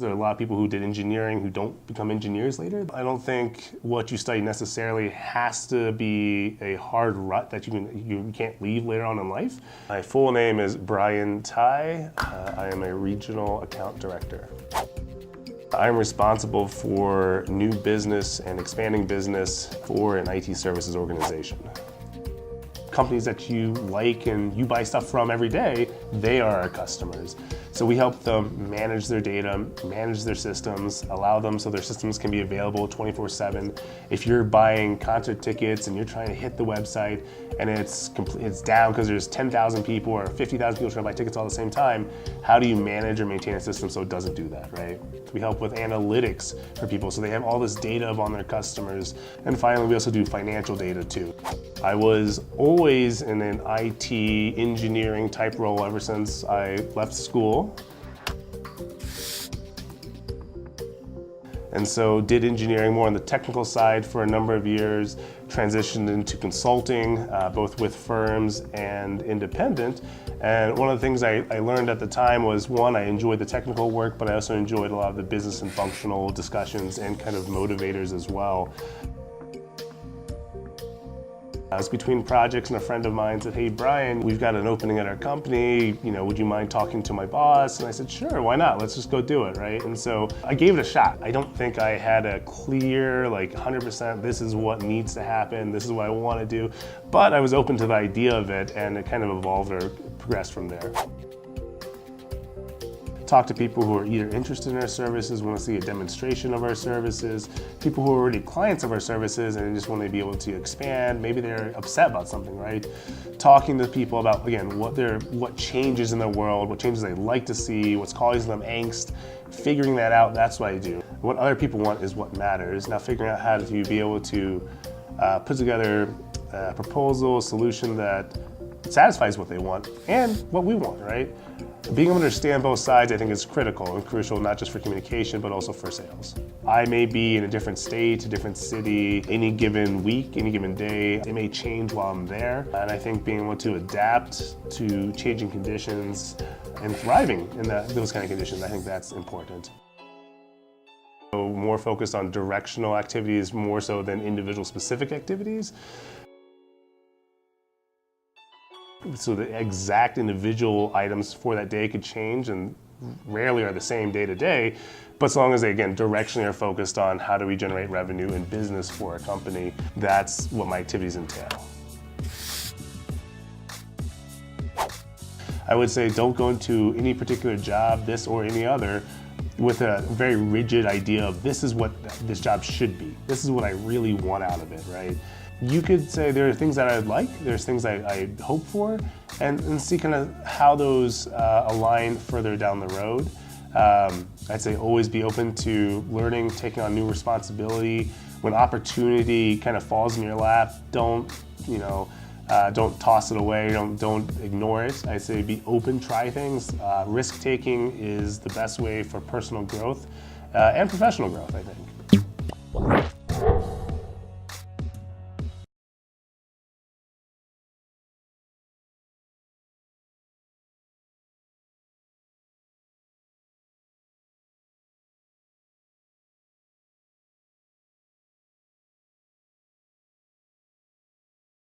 There are a lot of people who did engineering who don't become engineers later. I don't think what you study necessarily has to be a hard rut that you can't leave later on in life. My full name is Brian Tai. I am a regional account director. I'm responsible for new business and expanding business for an IT services organization. Companies that you like and you buy stuff from every day, they are our customers. So we help them manage their data, manage their systems, allow them so their systems can be available 24/7. If you're buying concert tickets and you're trying to hit the website and it's down because there's 10,000 people or 50,000 people trying to buy tickets all at the same time, how do you manage or maintain a system so it doesn't do that, right? We help with analytics for people so they have all this data on their customers. And finally, we also do financial data too. I was always in an IT engineering type role ever since I left school. And so did engineering more on the technical side for a number of years, transitioned into consulting, both with firms and independent. And one of the things I learned at the time was, one, I enjoyed the technical work, but I also enjoyed a lot of the business and functional discussions and kind of motivators as well. I was between projects and a friend of mine said, "Hey Brian, we've got an opening at our company, would you mind talking to my boss?" And I said, "Sure, why not? Let's just go do it," right? And so I gave it a shot. I don't think I had a clear, 100%, this is what needs to happen, this is what I want to do, but I was open to the idea of it and it kind of evolved or progressed from there. Talk to people who are either interested in our services, want to see a demonstration of our services, people who are already clients of our services and just want to be able to expand. Maybe they're upset about something, right? Talking to people about, again, what changes in their world, what changes they'd like to see, what's causing them angst, figuring that out, that's what I do. What other people want is what matters. Now figuring out how to be able to put together a proposal, a solution that satisfies what they want and what we want, right? Being able to understand both sides, I think, is critical and crucial, not just for communication, but also for sales. I may be in a different state, a different city, any given week, any given day. It may change while I'm there. And I think being able to adapt to changing conditions and thriving in those kind of conditions, I think that's important. So more focused on directional activities more so than individual specific activities. So the exact individual items for that day could change and rarely are the same day to day, but as long as they, again, directionally are focused on how do we generate revenue and business for a company, that's what my activities entail. I would say don't go into any particular job, this or any other, with a very rigid idea of this is what this job should be. This is what I really want out of it, right? You could say there are things that I'd like, there's things I hope for, and see kind of how those align further down the road. I'd say always be open to learning, taking on new responsibility. When opportunity kind of falls in your lap, don't toss it away, don't ignore it. I'd say be open, try things. Risk-taking is the best way for personal growth and professional growth, I think.